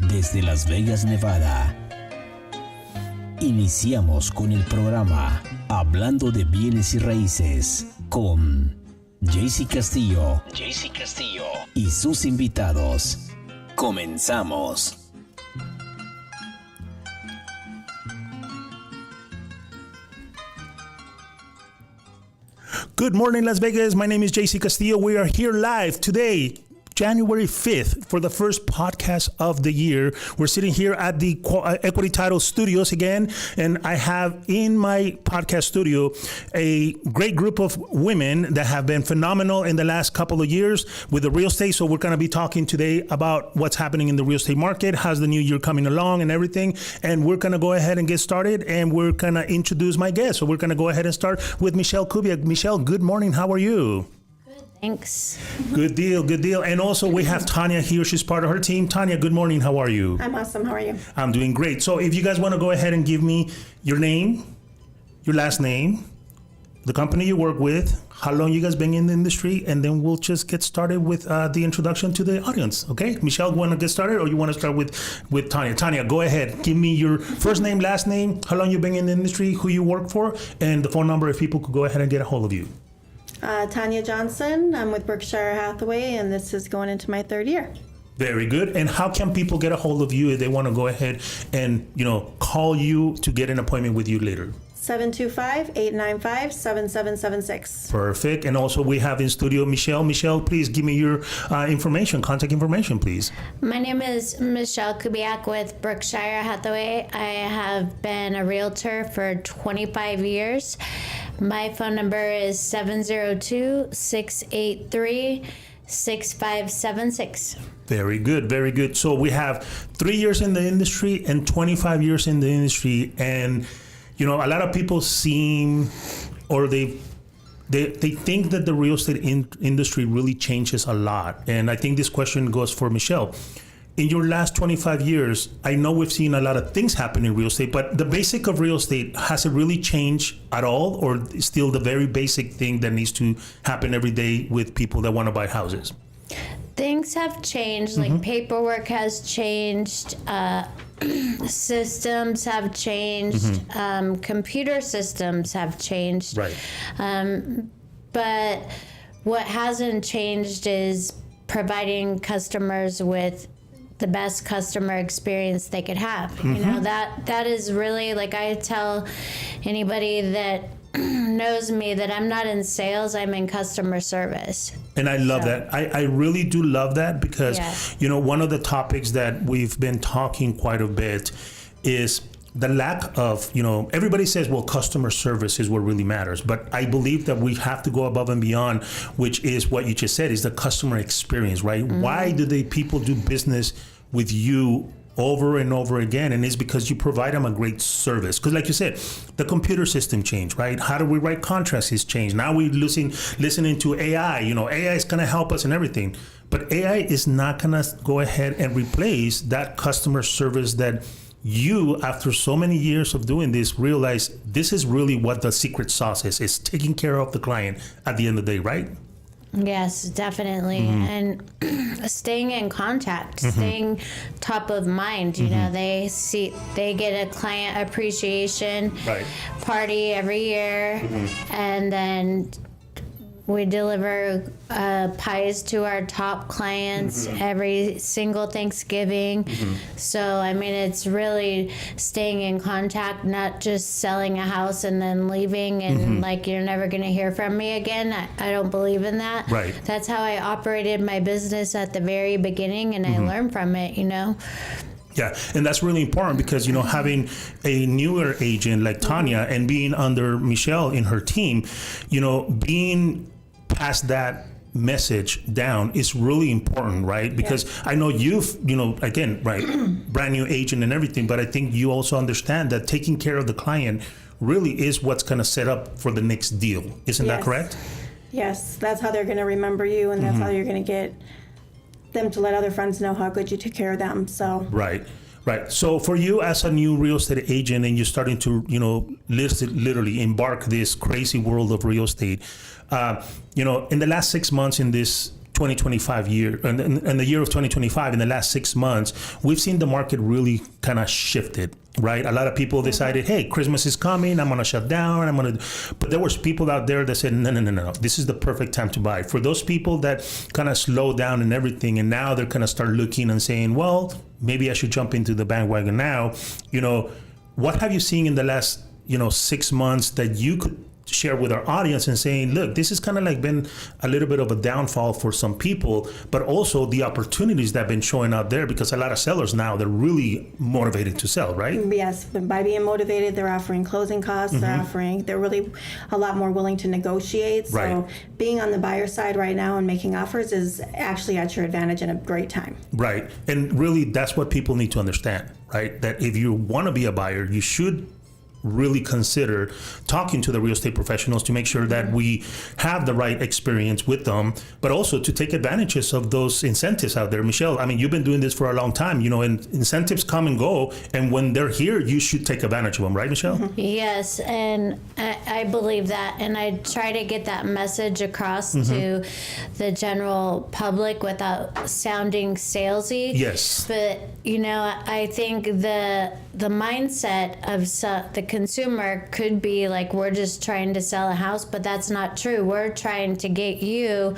desde Las Vegas, Nevada. Iniciamos con el programa Hablando de Bienes y Raíces con JC Castillo y sus invitados. Comenzamos. Good morning, Las Vegas. My name is JC Castillo. We are here live today, January 5th, for the first podcast of the year. We're sitting here at the Equity Title Studios again, and I have in my podcast studio a great group of women that have been phenomenal in the last couple of years with the real estate. So we're going to be talking today about what's happening in the real estate market, how's the new year coming along and everything. And we're going to go ahead and get started, and we're going to introduce my guests. So we're going to go ahead and start with Michelle Kubiack. Michelle, good morning. How are you? Thanks. Good deal, good deal. And also we have Tanya here. She's part of her team. Tanya, good morning. How are you? I'm awesome. How are you? I'm doing great. So if you guys want to go ahead and give me your name, your last name, the company you work with, how long you guys been in the industry, and then we'll just get started with the introduction to the audience. Okay? Michelle, want to get started, or you want to start with Tanya? Tanya, go ahead. Give me your first name, last name, how long you've been in the industry, who you work for, and the phone number if people could go ahead and get a hold of you. Tanya Johnson. I'm with Berkshire Hathaway, and this is going into my third year. Very good. And how can people get a hold of you if they want to go ahead and, call you to get an appointment with you later? 725-895-7776. Perfect. And also we have in studio Michelle. Michelle, please give me your contact information, please. My name is Michelle Kubiack with Berkshire Hathaway. I have been a realtor for 25 years. My phone number is 702-683-6576. Very good, very good. So we have 3 years in the industry and 25 years in the industry. And, a lot of people seem, or they think that the real estate industry really changes a lot. And I think this question goes for Michelle. In your last 25 years, I know we've seen a lot of things happen in real estate, but the basic of real estate, has it really changed at all, or still the very basic thing that needs to happen every day with people that want to buy houses? Things have changed, like paperwork has changed, systems have changed, computer systems have changed. Right. But what hasn't changed is providing customers with the best customer experience they could have. That is really, like, I tell anybody that knows me that I'm not in sales, I'm in customer service. And I love that. I really do love that because, one of the topics that we've been talking quite a bit is the lack of, everybody says, well, customer service is what really matters. But I believe that we have to go above and beyond, which is what you just said, is the customer experience, right? Mm-hmm. Why do people do business with you over and over again? And it's because you provide them a great service. Because like you said, the computer system changed, right? How do we write contracts has changed. Now we're listening to AI. AI is going to help us and everything. But AI is not going to go ahead and replace that customer service that you, after so many years of doing this, realize this is really what the secret sauce is taking care of the client at the end of the day, right? Yes, definitely. And staying in contact, staying top of mind. They get a client appreciation party every year, and then we deliver pies to our top clients every single Thanksgiving. So, it's really staying in contact, not just selling a house and then leaving and like you're never going to hear from me again. I don't believe in that. Right. That's how I operated my business at the very beginning, and I learned from it, Yeah, and that's really important because, having a newer agent like Tanya and being under Michelle in her team, being past that message down is really important, right? Because I know you've, again, right, brand new agent and everything, but I think you also understand that taking care of the client really is what's going to set up for the next deal. Isn't that correct? Yes, that's how they're going to remember you, and that's how you're going to get them to let other friends know how good you took care of them. So Right. So for you as a new real estate agent, and you're starting to, literally embark this crazy world of real estate, in the last 6 months in this 2025 year, and the year of 2025, in the last 6 months, we've seen the market really kind of shifted, right? A lot of people decided, hey, Christmas is coming, I'm going to shut down, but there was people out there that said, no, this is the perfect time to buy. For those people that kind of slowed down and everything, and now they're kind of start looking and saying, well, maybe I should jump into the bandwagon now. What have you seen in the last, 6 months that you could share with our audience and saying, look, this has kind of like been a little bit of a downfall for some people, but also the opportunities that have been showing out there, because a lot of sellers now, they're really motivated to sell, right? Yes, but by being motivated, they're offering closing costs, they're really a lot more willing to negotiate. So Right. being on the buyer side right now and making offers is actually at your advantage and a great time. Right. And really, that's what people need to understand, right? That if you want to be a buyer, you should really consider talking to the real estate professionals to make sure that we have the right experience with them, but also to take advantages of those incentives out there. Michelle, I mean, you've been doing this for a long time, and incentives come and go, and when they're here, you should take advantage of them, right, Michelle? Yes, and I believe that, and I try to get that message across to the general public without sounding salesy. Yes. But, I think the mindset of the consumer could be like, we're just trying to sell a house, but that's not true. We're trying to get you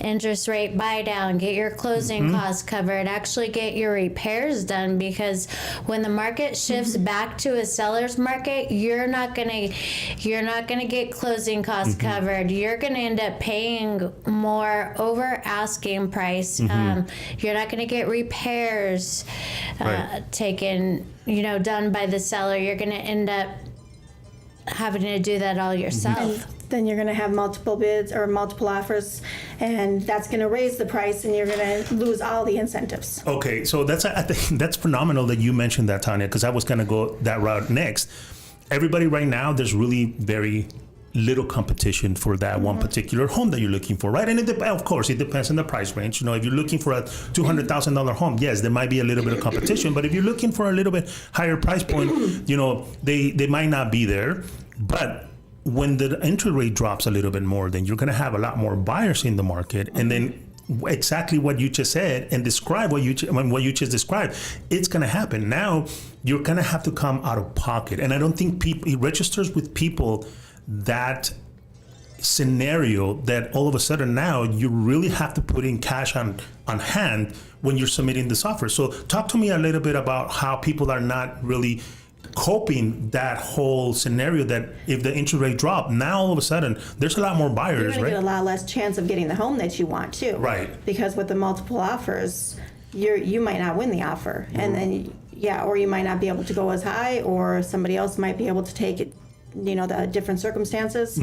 interest rate buy down, get your closing costs covered, actually get your repairs done, because when the market shifts back to a seller's market, you're not gonna get closing costs covered. You're gonna end up paying more over asking price. You're not gonna get repairs taken, done by the seller. You're going to end up having to do that all yourself. Then you're going to have multiple bids or multiple offers, and that's going to raise the price, and you're going to lose all the incentives. Okay, so I think that's phenomenal that you mentioned that, Tanya, because I was going to go that route next. Everybody right now, there's really very little competition for that one particular home that you're looking for, right? And of course, it depends on the price range. If you're looking for a $200,000 home, yes, there might be a little bit of competition. But if you're looking for a little bit higher price point, they might not be there. But when the entry rate drops a little bit more, then you're going to have a lot more buyers in the market. And then exactly what you just said and describe what you just described, it's going to happen. Now you're going to have to come out of pocket. And I don't think it registers with people that scenario that all of a sudden now you really have to put in cash on hand when you're submitting this offer. So talk to me a little bit about how people are not really coping that whole scenario, that if the interest rate drop, now all of a sudden there's a lot more buyers, You're going right? to get a lot less chance of getting the home that you want too. Right. Because with the multiple offers, you might not win the offer, and then or you might not be able to go as high, or somebody else might be able to take it. The different circumstances.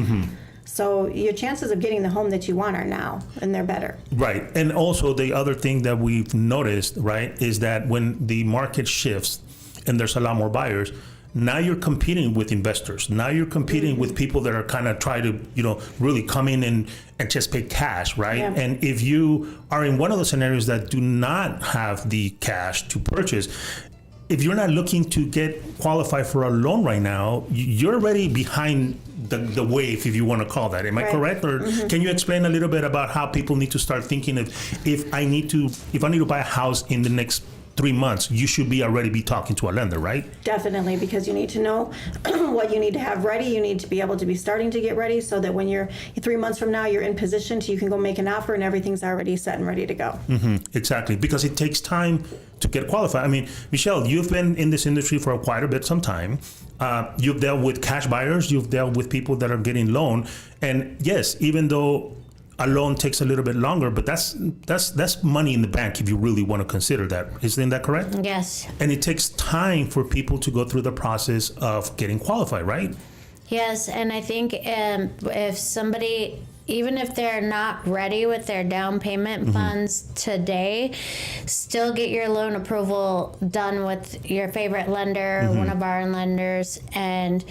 So your chances of getting the home that you want are now, and they're better. Right. And also the other thing that we've noticed, right, is that when the market shifts and there's a lot more buyers, now you're competing with investors. Now you're competing with people that are kind of trying to, really come in and just pay cash, right? Yeah. And if you are in one of the scenarios that do not have the cash to purchase, if you're not looking to get qualified for a loan right now, you're already behind the wave, if you want to call that. Am I correct? Or can you explain a little bit about how people need to start thinking if I need to buy a house in the next 3 months, you should already be talking to a lender, right? Definitely, because you need to know what you need to have ready. You need to be able to be starting to get ready so that when you're 3 months from now, you're in position you can go make an offer and everything's already set and ready to go. Exactly, because it takes time to get qualified. I mean, Michelle, you've been in this industry for quite a bit, some time. You've dealt with cash buyers. You've dealt with people that are getting loan. And yes, even though a loan takes a little bit longer, but that's money in the bank if you really want to consider that. Isn't that correct? Yes. And it takes time for people to go through the process of getting qualified, right? Yes, and I think if somebody, even if they're not ready with their down payment funds today, still get your loan approval done with your favorite lender, one of our lenders, and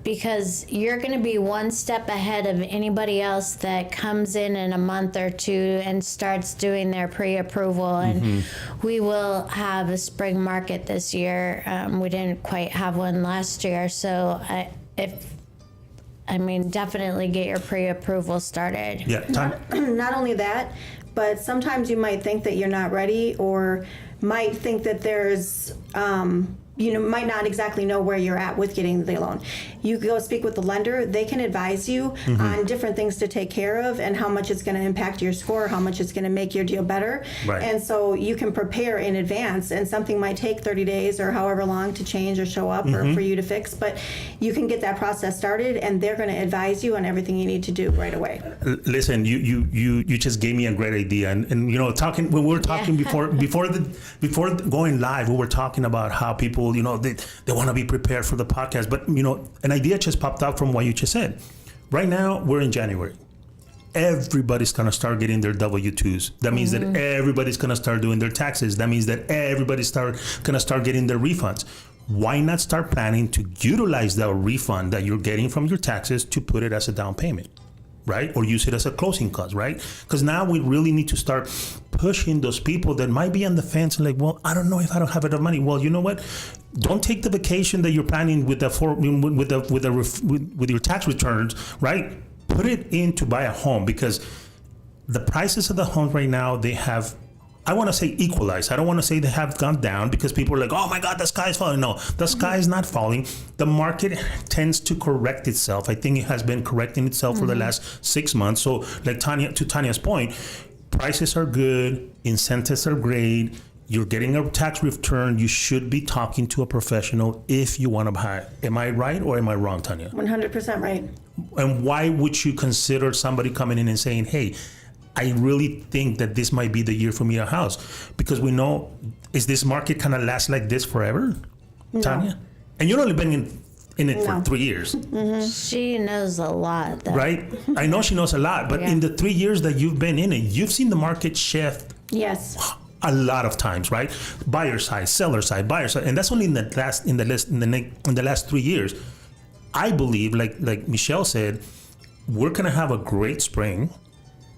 because you're going to be one step ahead of anybody else that comes in a month or two and starts doing their pre-approval. And we will have a spring market this year. We didn't quite have one last year, so if I mean, definitely get your pre-approval started. Yeah. Not only that, but sometimes you might think that you're not ready, or might think that there's, might not exactly know where you're at with getting the loan. You go speak with the lender. They can advise you on different things to take care of and how much it's going to impact your score, how much it's going to make your deal better. Right. And so you can prepare in advance, and something might take 30 days or however long to change or show up or for you to fix, but you can get that process started, and they're going to advise you on everything you need to do right away. Listen, you just gave me a great idea, and talking when we were talking before going live, we were talking about how people they want to be prepared for the podcast, but an idea just popped up from what you just said. Right now we're in January. Everybody's going to start getting their W-2s. That means that everybody's going to start doing their taxes. That means that everybody's going to start getting their refunds. Why not start planning to utilize that refund that you're getting from your taxes to put it as a down payment, right? Or use it as a closing cost, right? Because now we really need to start pushing those people that might be on the fence and like, well, I don't know if I don't have enough money. Well, you know what? Don't take the vacation that you're planning with your tax returns, right? Put it in to buy a home, because the prices of the homes right now, they have, I want to say equalized. I don't want to say they have gone down, because people are like, oh my God, the sky is falling. No, the sky is not falling. The market tends to correct itself. I think it has been correcting itself for the last 6 months. So like to Tanya's point, prices are good, incentives are great. You're getting a tax return. You should be talking to a professional if you want to buy. Am I right or am I wrong, Tanya? 100% right. And why would you consider somebody coming in and saying, hey, I really think that this might be the year for me a house? Because we know, is this market kind of last like this forever, Tanya? And you've only been in it for 3 years. She knows a lot, though. Right? I know she knows a lot, but in the 3 years that you've been in it, you've seen the market shift. Yes. A lot of times, right? Buyer side, seller side, buyer side, and that's only in the last 3 years. I believe, like Michelle said, we're gonna have a great spring.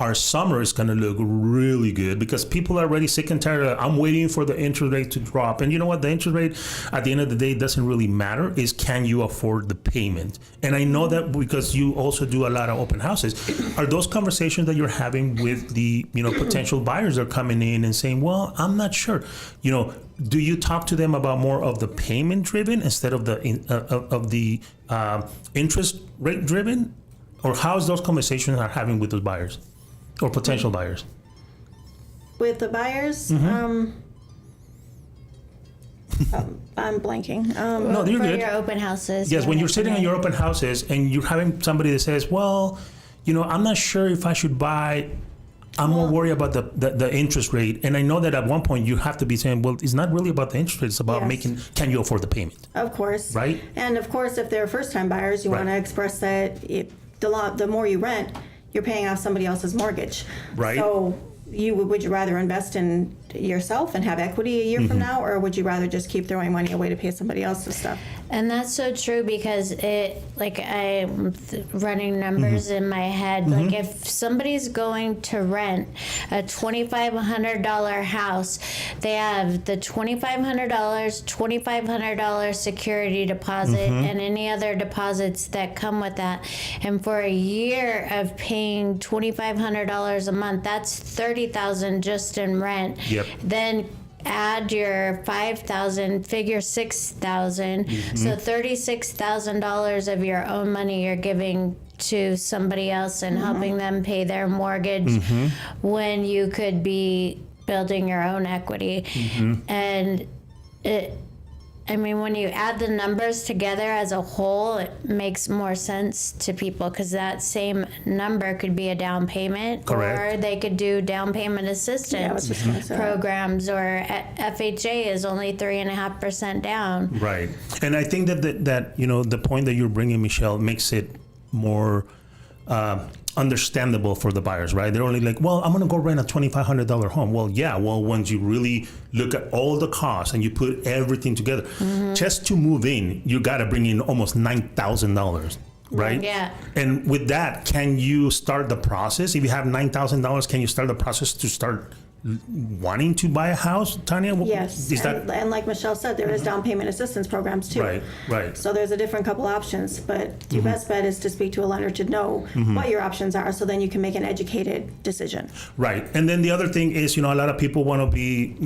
Our summer is gonna look really good, because people are already sick and tired of, I'm waiting for the interest rate to drop. And you know what? The interest rate at the end of the day doesn't really matter. Is can you afford the payment? And I know that because you also do a lot of open houses. Are those conversations that you're having with the potential buyers that are coming in and saying, well, I'm not sure. Do you talk to them about more of the payment driven instead of the interest rate driven? Or how's those conversations are having with those buyers? Or potential buyers? With the buyers, I'm blanking. No, you're For good. your open houses. Yes, when you're sitting in your open houses and you're having somebody that says, well, I'm not sure if I should buy. I'm more worried about the interest rate. And I know that at one point you have to be saying, well, it's not really about the interest rate. It's about can you afford the payment? Of course. Right? And of course, if they're first-time buyers, you want to express that the more you rent, you're paying off somebody else's mortgage. Right. So would you rather invest in yourself and have equity a year from now, or would you rather just keep throwing money away to pay somebody else's stuff? And that's so true, because I'm running numbers in my head. Like, if somebody's going to rent a $2,500 house, they have the $2,500 security deposit and any other deposits that come with that. And for a year of paying $2,500 a month, that's $30,000 just in rent. Yep. Then add your $5,000, figure $6,000. So $36,000 of your own money you're giving to somebody else and helping them pay their mortgage when you could be building your own equity. And when you add the numbers together as a whole, it makes more sense to people, because that same number could be a down payment. Correct. Or they could do down payment assistance programs, or FHA is only 3.5% down. Right. And I think that the point that you're bringing, Michelle, makes it more understandable for the buyers, right? They're only like, well, I'm going to go rent a $2,500 home. Well, yeah. Well, once you really look at all the costs and you put everything together, just to move in, you got to bring in almost $9,000, right? Yeah. And with that, can you start the process? If you have $9,000, can you start the process to start wanting to buy a house, Tanya? Yes, and like Michelle said, there is down payment assistance programs too. Right. So there's a different couple options, but your best bet is to speak to a lender to know what your options are, so then you can make an educated decision. Right, and then the other thing is, a lot of people want to be,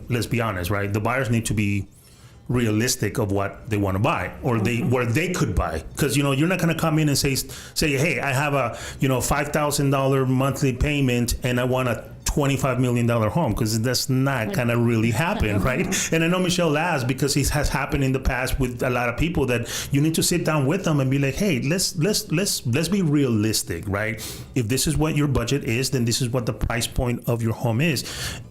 let's be honest, right? The buyers need to be realistic of what they want to buy, or where they could buy, because you're not going to come in and say, hey, I have a $5,000 monthly payment and I want a $25 million home, because that's not gonna really happen, right? And I know Michelle laughs because it has happened in the past with a lot of people, that you need to sit down with them and be like, hey, let's be realistic, right? If this is what your budget is, then this is what the price point of your home is.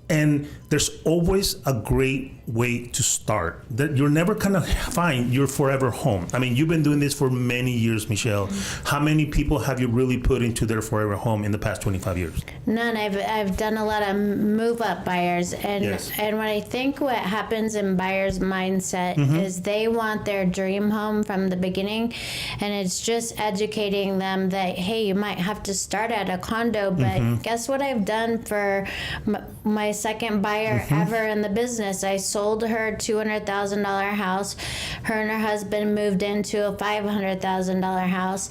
And there's always a great way to start. That you're never gonna find your forever home. I mean, you've been doing this for many years, Michelle. How many people have you really put into their forever home in the past 25 years? None. I've done a lot of move-up buyers, and and what I think what happens in buyers' mindset is they want their dream home from the beginning, and it's just educating them that, hey, you might have to start at a condo, but guess what I've done for my second buyer ever in the business? I sold her a $200,000 house. Her and her husband moved into a $500,000 house.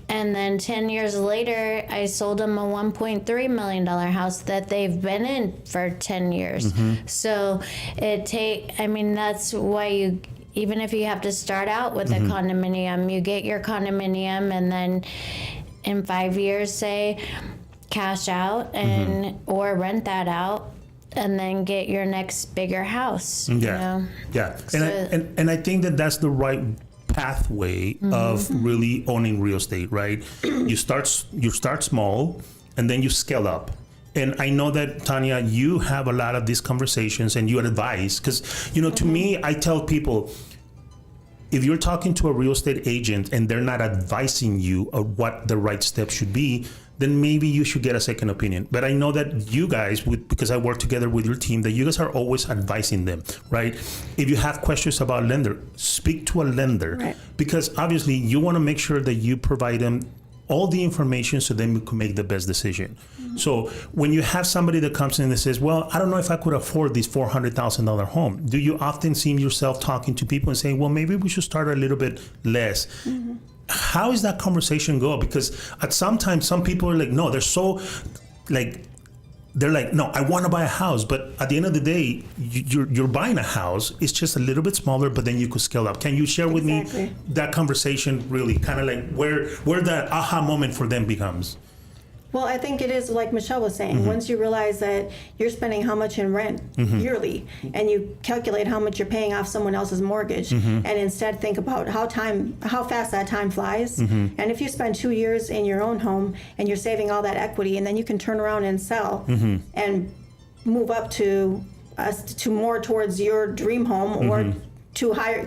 And then 10 years later, I sold them a $1.3 million house that they've been in for 10 years. So that's why even if you have to start out with a condominium, you get your condominium, and then in 5 years, say, cash out and or rent that out, and then get your next bigger house. Yeah. So, and I think that's the right pathway of really owning real estate, right? You start small, and then you scale up. And I know that, Tanya, you have a lot of these conversations and you advise, because to me, I tell people, if you're talking to a real estate agent and they're not advising you of what the right steps should be, then maybe you should get a second opinion. But I know that you guys, because I work together with your team, that you guys are always advising them, right? If you have questions about lender, speak to a lender, right? Because obviously you want to make sure that you provide them all the information so then you can make the best decision. So when you have somebody that comes in and says, well, I don't know if I could afford this $400,000 home, do you often see yourself talking to people and saying, well, maybe we should start a little bit less? How is that conversation go? Because at some time, some people are like, no, they're like, no, I want to buy a house. But at the end of the day, you're buying a house. It's just a little bit smaller, but then you could scale up. Can you share with me that conversation, really kind of like where that aha moment for them becomes? Well, I think it is like Michelle was saying. Once you realize that you're spending how much in rent yearly, and you calculate how much you're paying off someone else's mortgage, and instead think about how fast that time flies. And if you spend 2 years in your own home and you're saving all that equity, and then you can turn around and sell and move up to more towards your dream home or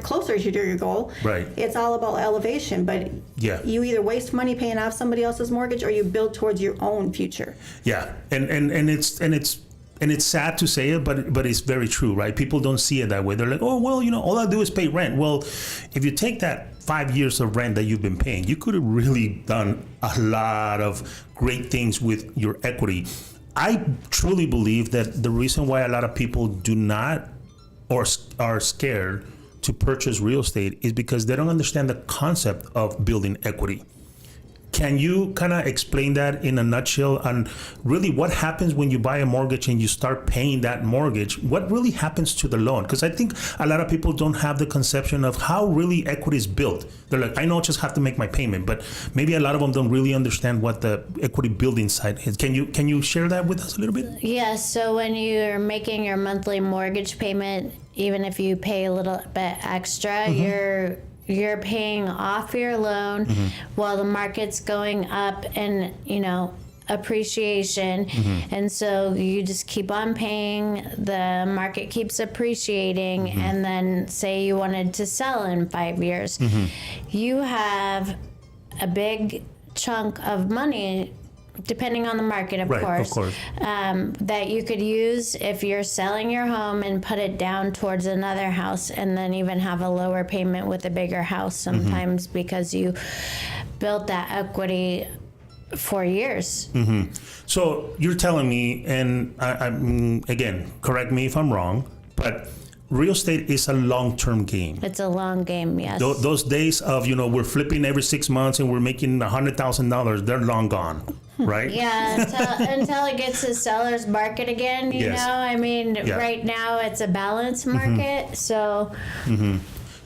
closer to your goal. Right. It's all about elevation, but you either waste money paying off somebody else's mortgage, or you build towards your own future. Yeah, and it's sad to say it, but it's very true, right? People don't see it that way. They're like, oh, well, all I do is pay rent. Well, if you take that 5 years of rent that you've been paying, you could have really done a lot of great things with your equity. I truly believe that the reason why a lot of people do not or are scared to purchase real estate is because they don't understand the concept of building equity. Can you kind of explain that in a nutshell, and really what happens when you buy a mortgage and you start paying that mortgage? What really happens to the loan? Because I think a lot of people don't have the conception of how really equity is built. They're like, I know I just have to make my payment, but maybe a lot of them don't really understand what the equity building side is. Can you share that with us a little bit? Yeah, so when you're making your monthly mortgage payment, even if you pay a little bit extra, you're paying off your loan while the market's going up and, appreciation. And so you just keep on paying, the market keeps appreciating, and then say you wanted to sell in 5 years. You have a big chunk of money, depending on the market, of course, that you could use if you're selling your home and put it down towards another house, and then even have a lower payment with a bigger house sometimes because you built that equity 4 years. So you're telling me, and I again, correct me if I'm wrong, but real estate is a long-term game. It's a long game, yes. Those days of, we're flipping every 6 months and we're making $100,000, they're long gone, right? Yeah, until it gets to seller's market again, you know? I mean, right now it's a balanced market, so...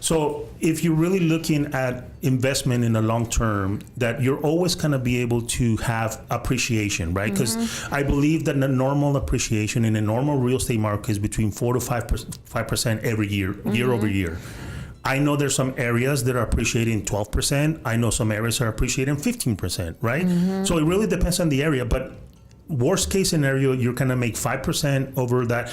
So if you're really looking at investment in the long term, that you're always going to be able to have appreciation, right? Because I believe that the normal appreciation in a normal real estate market is between 4 to 5% every year, year over year. I know there's some areas that are appreciating 12%. I know some areas are appreciating 15%, right? So it really depends on the area. But worst case scenario, you're going to make 5% over that.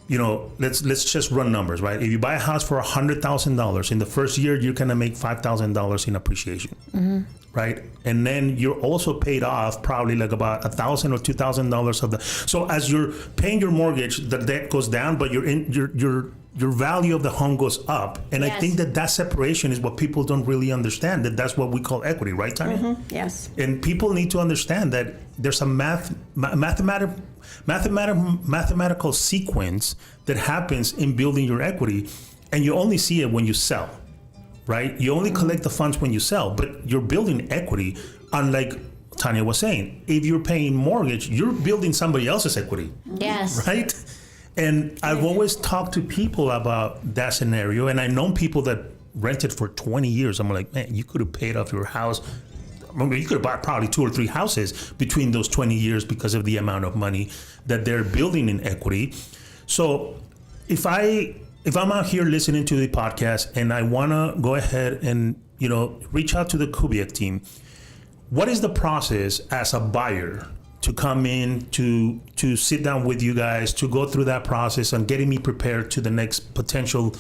Let's just run numbers, right? If you buy a house for $100,000 in the first year, you're gonna make $5,000 in appreciation, right? And then you're also paid off probably like about $1,000 or $2,000 of the. So as you're paying your mortgage, the debt goes down, but your value of the home goes up. And I think that separation is what people don't really understand. That's what we call equity, right, Tanya? Yes. And people need to understand that there's a mathematical sequence that happens in building your equity, and you only see it when you sell, right? You only collect the funds when you sell, but you're building equity. Unlike Tanya was saying, if you're paying mortgage, you're building somebody else's equity. Yes. Right? And I've always talked to people about that scenario, and I know people that rented for 20 years. I'm like, man, you could have paid off your house. I mean, you could have bought probably 2 or 3 houses between those 20 years because of the amount of money that they're building in equity. So if I'm out here listening to the podcast and I want to go ahead and, reach out to the Kubiack team, what is the process as a buyer to come in, to sit down with you guys, to go through that process and getting me prepared to the next potential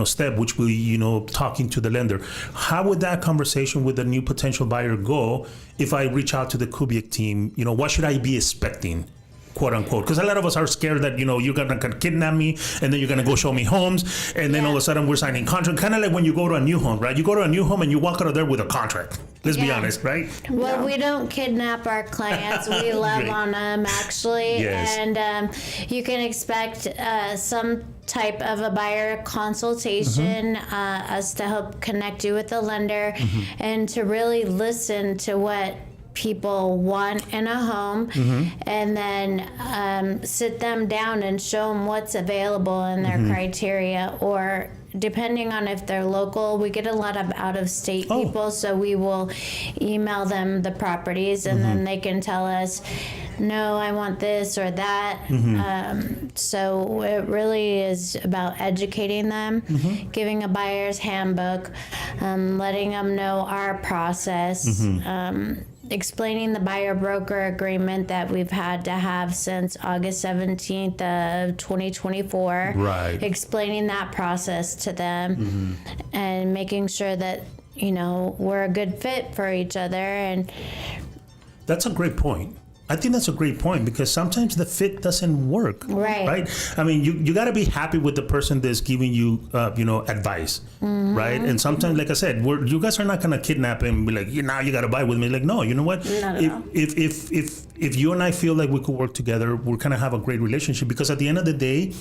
step, which will be, talking to the lender? How would that conversation with a new potential buyer go if I reach out to the Kubiack team? What should I be expecting, quote unquote? Because a lot of us are scared that, you're going to kidnap me and then you're going to go show me homes. And then all of a sudden we're signing contract. Kind of like when you go to a new home, right? You go to a new home and you walk out of there with a contract. Let's be honest, right? Well, we don't kidnap our clients. We love on them, actually. Yes. And you can expect some type of a buyer consultation, us to help connect you with the lender, and to really listen to what people want in a home, and then sit them down and show them what's available in their criteria, or depending on if they're local, we get a lot of out-of-state people, so we will email them the properties, and then they can tell us, no, I want this or that. So it really is about educating them, giving a buyer's handbook, letting them know our process, explaining the buyer-broker agreement that we've had to have since August 17th of 2024. Right. Explaining that process to them, and making sure that, we're a good fit for each other. And that's a great point. I think that's a great point, because sometimes the fit doesn't work. Right. I mean, you got to be happy with the person that's giving you, advice. Right. And sometimes, like I said, you guys are not going to kidnap and be like, now you got to buy with me. Like, no, you know what? If you and I feel like we could work together, we're going to have a great relationship, because at the end of the day,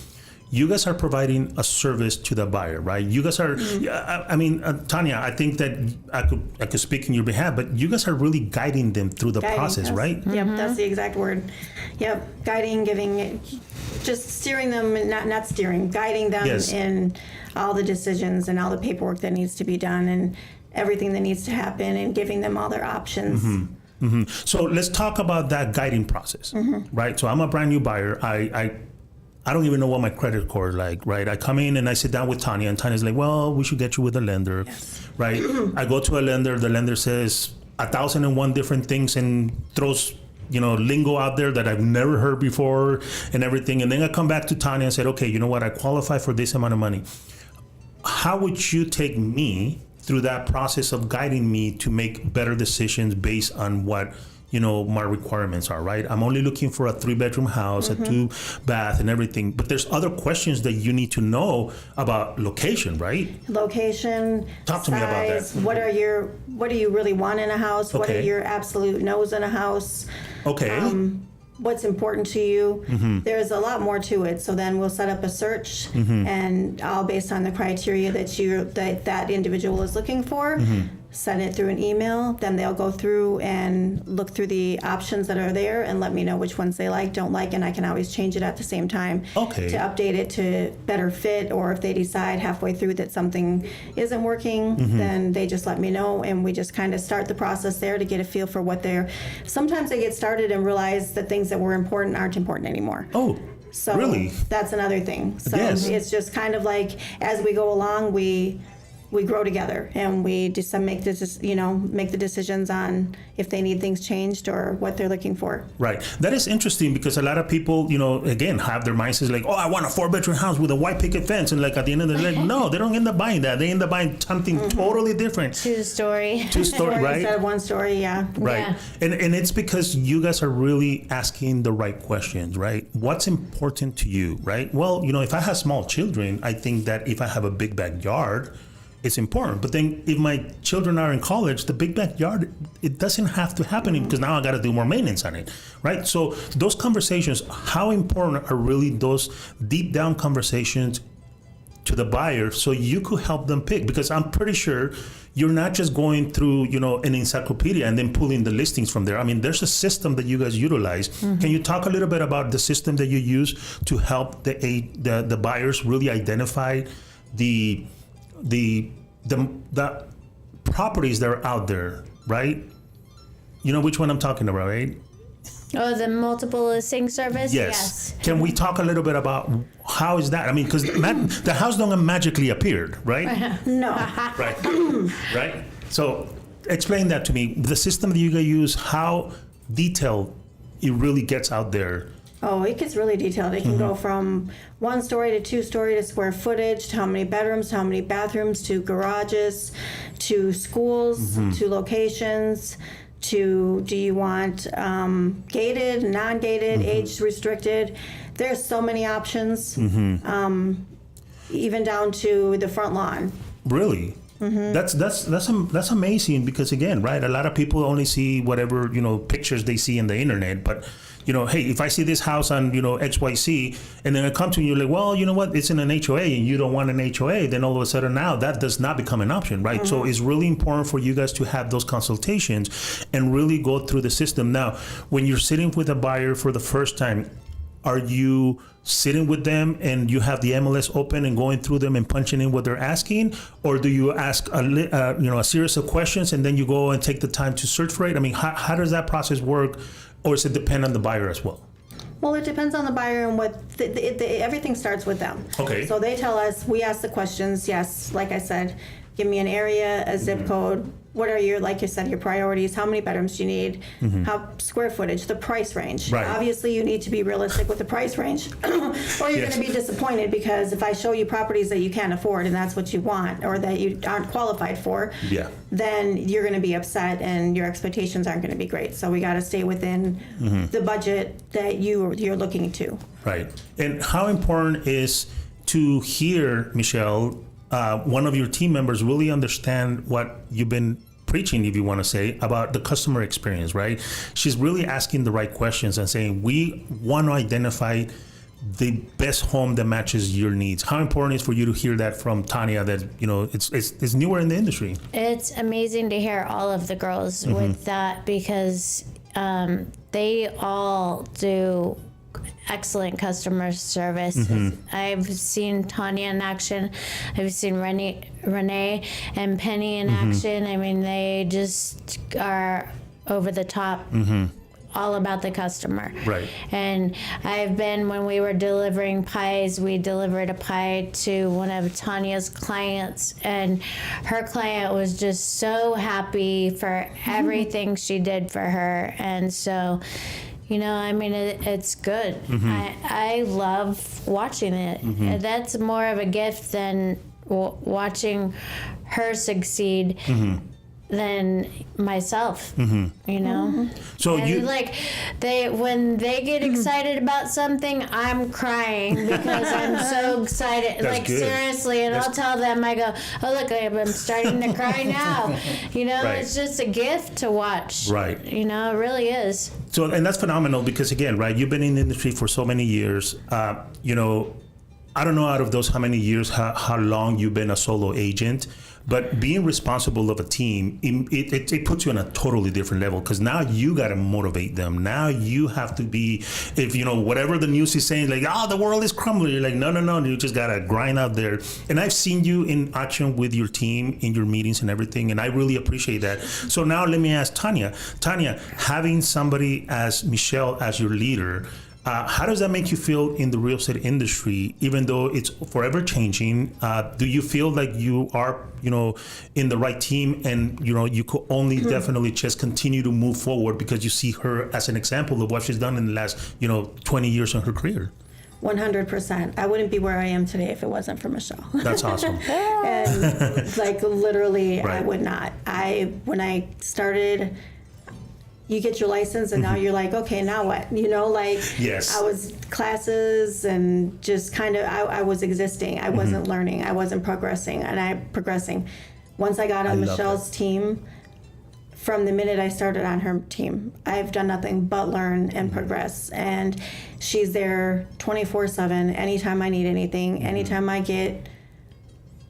you guys are providing a service to the buyer, right? You guys are, Tanya, I think that I could speak in your behalf, but you guys are really guiding them through the process, right? Yep, that's the exact word. Yep, guiding, giving, just steering them, not steering, guiding them in all the decisions and all the paperwork that needs to be done and everything that needs to happen, and giving them all their options. So let's talk about that guiding process, right? So I'm a brand new buyer. I don't even know what my credit score is like, right? I come in and I sit down with Tanya, and Tanya's like, well, we should get you with a lender, right? I go to a lender, the lender says 1,001 different things and throws, lingo out there that I've never heard before and everything. And then I come back to Tanya and said, okay, you know what? I qualify for this amount of money. How would you take me through that process of guiding me to make better decisions based on what, my requirements are, right? I'm only looking for a 3-bedroom house, a 2-bath and everything. But there's other questions that you need to know about location, right? Location, Talk to me about that. What do you really want in a house? What are Okay. your absolute no's in a house? Okay. What's important to you? There's a lot more to it. So then we'll set up a search, and all based on the criteria that individual is looking for. Send it through an email. Then they'll go through and look through the options that are there and let me know which ones they like, don't like, and I can always change it at the same time Okay. to update it to better fit. Or if they decide halfway through that something isn't working, then they just let me know, and we just kind of start the process there to get a feel for what they're. Sometimes they get started and realize that things that were important aren't important anymore. Oh, So really? that's another thing. So Yes. it's just kind of like as we go along, we grow together, and we just make the decisions on if they need things changed or what they're looking for. Right. That is interesting because a lot of people, again, have their mindsets like, oh, I want a 4-bedroom house with a white picket fence. And like at the end of the day, no, they don't end up buying that. They end up buying something totally different. 2-story. 2-story, right? Instead of 1 story, yeah. Right. Yeah. And it's because you guys are really asking the right questions, right? What's important to you, right? Well, if I have small children, I think that if I have a big backyard, it's important. But then if my children are in college, the big backyard, it doesn't have to happen because now I got to do more maintenance on it, right? So those conversations, how important are really those deep down conversations to the buyer so you could help them pick? Because I'm pretty sure you're not just going through, an encyclopedia and then pulling the listings from there. I mean, there's a system that you guys utilize. Can you talk a little bit about the system that you use to help the buyers really identify the properties that are out there, right? You know which one I'm talking about, right? Oh, the multiple listing service? Yes. Can we talk a little bit about how is that? I mean, because the house don't magically appear, right? No. Right. Right. So explain that to me. The system that you guys use, how detailed it really gets out there. Oh, it gets really detailed. It can go from 1 story to 2 story to square footage, to how many bedrooms, to how many bathrooms, to garages, to schools, to locations, to do you want gated, non-gated, age restricted. There's so many options, even down to the front lawn. Really? That's amazing because again, right? A lot of people only see whatever pictures they see in the internet, but hey, if I see this house on XYZ, and then I come to you, you're like, well, you know what? It's in an HOA, and you don't want an HOA. Then all of a sudden now that does not become an option, right? So it's really important for you guys to have those consultations and really go through the system. Now, when you're sitting with a buyer for the first time, are you sitting with them and you have the MLS open and going through them and punching in what they're asking, or do you ask a series of questions and then you go and take the time to search for it? I mean, how does that process work, or does it depend on the buyer as well? Well, it depends on the buyer and what everything starts with them. Okay. So they tell us, we ask the questions. Yes, like I said, give me an area, a zip code. What are your, like you said, your priorities? How many bedrooms do you need? How square footage, the price range. Right. Obviously, you need to be realistic with the price range, or you're going to be disappointed, because if I show you properties that you can't afford and that's what you want, or that you aren't qualified for, then you're going to be upset and your expectations aren't going to be great. So we got to stay within the budget that you're looking to. Right. And how important is to hear, Michelle, one of your team members really understand what you've been preaching, if you want to say, about the customer experience, right? She's really asking the right questions and saying, we want to identify the best home that matches your needs. How important is for you to hear that from Tanya, that, it's newer in the industry? It's amazing to hear all of the girls with that, because they all do excellent customer service. I've seen Tanya in action. I've seen Renee and Penny in action. I mean, they just are over the top, all about the customer. Right. And I've been, when we were delivering pies, we delivered a pie to one of Tanya's clients, and her client was just so happy for everything she did for her. And so, I mean, it's good. I love watching it. That's more of a gift than watching her succeed than myself, you know? So and when they get excited about something, I'm crying because I'm so excited. That's like good. Seriously, and I'll tell them, I go, oh look, I'm starting to cry now. You know, Right. it's just a gift to watch. Right. You know, it really is. So, and that's phenomenal because again, right, you've been in the industry for so many years. You know, I don't know out of those how many years, how long you've been a solo agent, but being responsible of a team, it puts you on a totally different level because now you got to motivate them. Now you have to be, if you know, whatever the news is saying, like, the world is crumbling. You're like, no, you just got to grind out there. And I've seen you in action with your team in your meetings and everything. And I really appreciate that. So now let me ask Tanya. Tanya, having somebody as Michelle as your leader, how does that make you feel in the real estate industry, even though it's forever changing? Do you feel like you are, you know, in the right team and, you know, you could only definitely just continue to move forward because you see her as an example of what she's done in the last, you know, 20 years of her career? 100%. I wouldn't be where I am today if it wasn't for Michelle. That's awesome. And like literally, Right. I would not. When I started, you get your license and now you're like, okay, now what? You know, like Yes. I was classes and just kind of, I was existing. I wasn't learning. I wasn't progressing progressing. Once I got on love Michelle's team, from the minute I started on her team, I've done nothing but learn and progress. And she's there 24/7. Anytime I need anything, anytime I get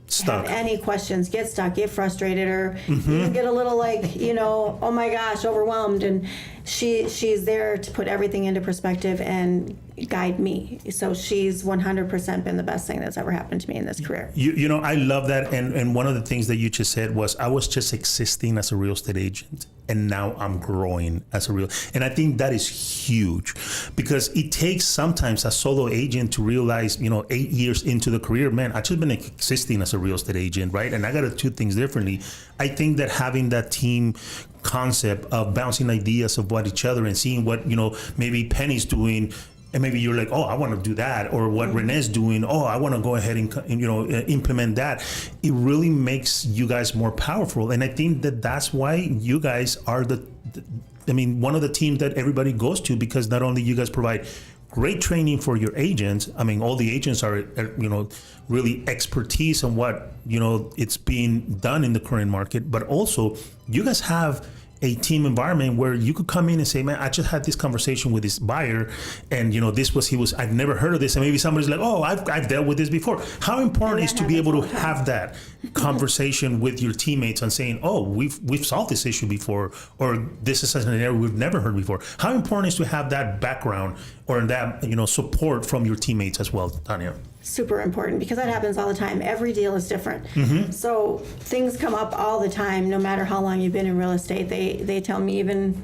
Stuck. have any questions, get stuck, get frustrated, or even get a little like, you know, oh my gosh, overwhelmed. And she's there to put everything into perspective and guide me. So she's 100% been the best thing that's ever happened to me in this career. You know, I love that. And one of the things that you just said was I was just existing as a real estate agent and now I'm growing as a real. And I think that is huge because it takes sometimes a solo agent to realize, you know, 8 years into the career, man, I just been existing as a real estate agent, right? And I got to do things differently. I think that having that team concept of bouncing ideas of what each other and seeing what, you know, maybe Penny's doing, and maybe you're like, oh, I want to do that, or what Renee's doing, oh, I want to go ahead and, you know, implement that. It really makes you guys more powerful, and I think that that's why you guys are one of the teams that everybody goes to, because not only you guys provide great training for your agents. I mean, all the agents are, you know, really expertise on what, you know, it's being done in the current market, but also you guys have a team environment where you could come in and say, man, I just had this conversation with this buyer and, you know, I've never heard of this. And maybe somebody's like, oh, I've dealt with this before. How important is to be able to have that conversation with your teammates and saying, oh, we've solved this issue before, or this is an area we've never heard before. How important is to have that background or that, you know, support from your teammates as well, Tanya? Super important, because that happens all the time. Every deal is different. So things come up all the time, no matter how long you've been in real estate. They tell me even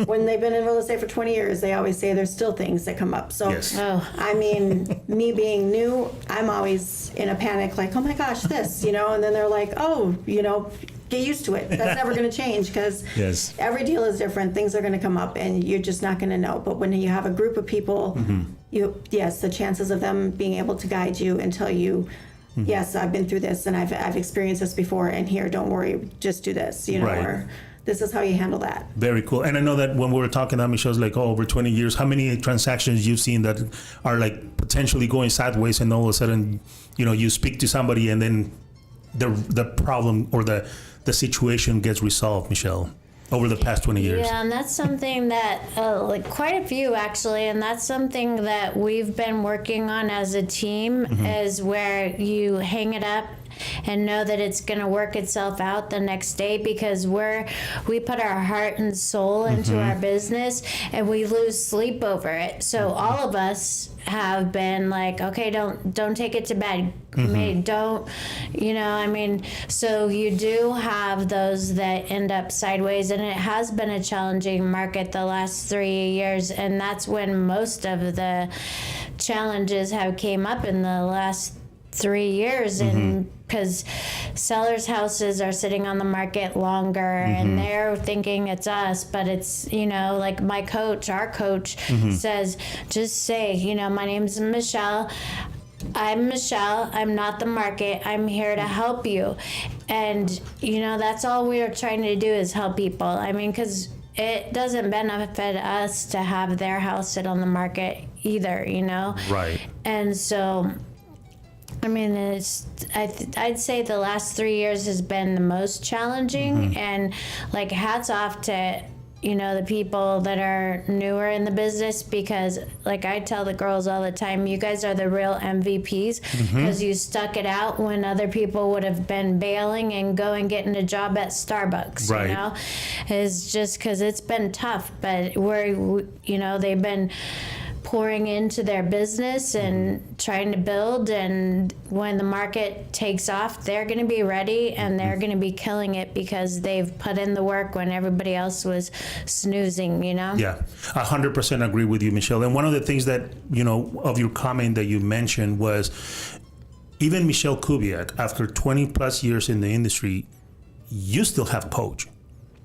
when they've been in real estate for 20 years, they always say there's still things that come up. So, Yes. I mean, me being new, I'm always in a panic, like, oh my gosh, this, you know, and then they're like, oh, you know, get used to it. That's never going to change, because Yes. every deal is different. Things are going to come up and you're just not going to know. But when you have a group of people, yes, the chances of them being able to guide you and tell you, yes, I've been through this and I've experienced this before, and here, don't worry, just do this, you know, Right. or this is how you handle that. Very cool. And I know that when we were talking, Michelle's like, oh, over 20 years, how many transactions you've seen that are like potentially going sideways, and all of a sudden, you know, you speak to somebody and then the problem or the situation gets resolved, Michelle, over the past 20 years? Yeah, and that's something that, like quite a few actually, and that's something that we've been working on as a team, is where you hang it up and know that it's going to work itself out the next day, because we put our heart and soul into our business and we lose sleep over it. So all of us have been like, okay, don't take it to bed. Don't, you know, I mean, so you do have those that end up sideways, and it has been a challenging market the last 3 years, and that's when most of the challenges have came up in the last 3 years, and because sellers' houses are sitting on the market longer, and they're thinking it's us, but it's, you know, like our coach says, just say, you know, my name's Michelle, I'm Michelle. I'm not the market. I'm here to help you. And, you know, that's all we are trying to do is help people. I mean, because it doesn't benefit us to have their house sit on the market either, you know? Right. And so, I mean, I'd say the last 3 years has been the most challenging. And, like, hats off to, you know, the people that are newer in the business, because like I tell the girls all the time, you guys are the real MVPs because you stuck it out when other people would have been bailing and going getting a job at Starbucks. Right. You know, it's just because it's been tough, but you know, they've been pouring into their business and trying to build, and when the market takes off, they're going to be ready and they're going to be killing it because they've put in the work when everybody else was snoozing, you know? Yeah, 100% agree with you, Michelle. And one of the things that, you know, of your comment that you mentioned was even Michelle Kubiack, after 20 plus years in the industry, you still have a coach,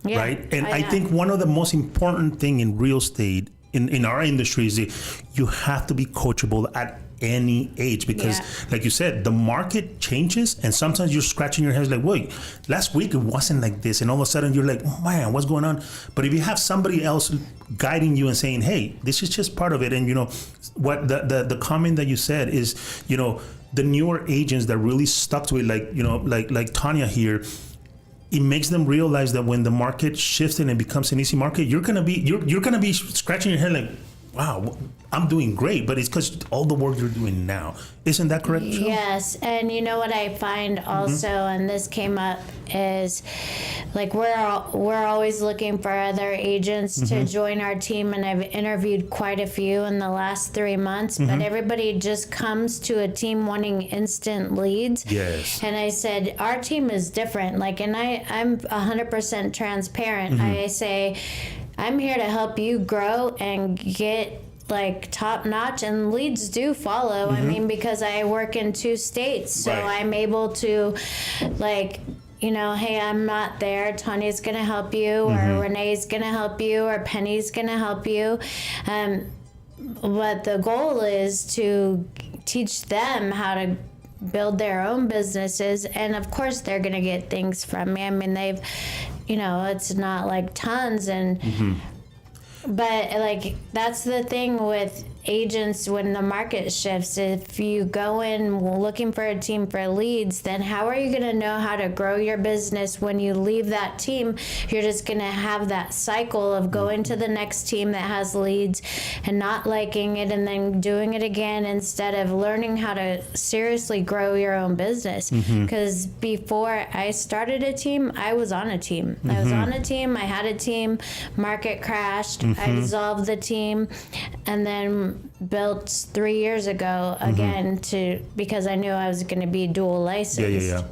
Yeah, right? And I think one of the most important thing in real estate in our industry is that you have to be coachable at any age, because like you said, the market changes and sometimes you're scratching your head like, wait, last week it wasn't like this, and all of a sudden you're like, oh man, what's going on? But if you have somebody else guiding you and saying, hey, this is just part of it, and you know what the comment that you said is, you know, the newer agents that really stuck to it, like, you know, like Tanya here, it makes them realize that when the market shifts and it becomes an easy market, you're gonna be scratching your head like, wow, I'm doing great, but it's because all the work you're doing now. Isn't that correct, Michelle? Yes, and you know what I find also, and this came up, is like we're always looking for other agents to join our team, and I've interviewed quite a few in the last 3 months, but everybody just comes to a team wanting instant leads. Yes. And I said, our team is different, like, and I'm 100% transparent. I say, I'm here to help you grow and get like top notch, and leads do follow. I mean, because I work in 2 states, so I'm able to, like, you know, hey, I'm not there, Tanya's gonna help you, or Renee's gonna help you, or Penny's gonna help you. But the goal is to teach them how to build their own businesses, and of course they're gonna get things from me. I mean, they've, you know, it's not like tons, and but like that's the thing with agents when the market shifts. If you go in looking for a team for leads, then how are you going to know how to grow your business when you leave that team? You're just going to have that cycle of going to the next team that has leads and not liking it, and then doing it again, instead of learning how to seriously grow your own business. Because before I started a team, I was on a team. I was on a team. I had a team. Market crashed. I dissolved the team, and then built 3 years ago again because I knew I was going to be dual licensed.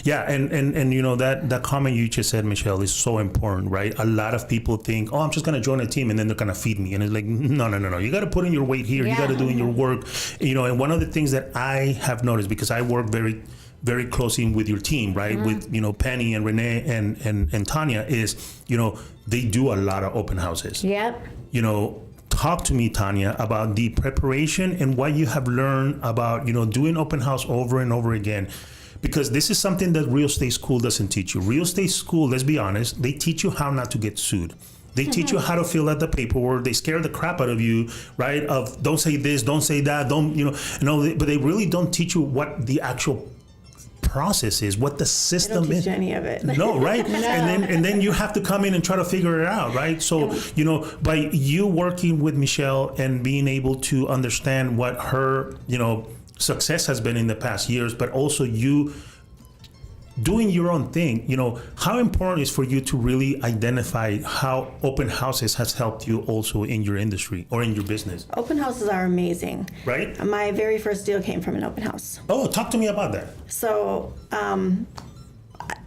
Yeah, and you know that comment you just said, Michelle, is so important, right? A lot of people think, oh, I'm just gonna join a team and then they're gonna feed me, and it's like, no. You got to put in your weight here. You got to do in your work, you know. And one of the things that I have noticed, because I work very, very closely with your team, right? With, you know, Penny and Renee and Tanya, is, you know, they do a lot of open houses. Yep. You know, talk to me, Tanya, about the preparation and what you have learned about, you know, doing open house over and over again. Because this is something that real estate school doesn't teach you. Real estate school, let's be honest, they teach you how not to get sued. They teach you how to fill out the paperwork. They scare the crap out of you, right? Of don't say this, don't say that, don't, you know, but they really don't teach you what the actual process is, what the system They don't is. teach any of it. No, right? And then you have to come in and try to figure it out, right? So, you know, by you working with Michelle and being able to understand what her, you know, success has been in the past years, but also you doing your own thing, you know, how important is for you to really identify how open houses has helped you also in your industry or in your business? Open houses are amazing. Right? My very first deal came from an open house. Oh, talk to me about that. So,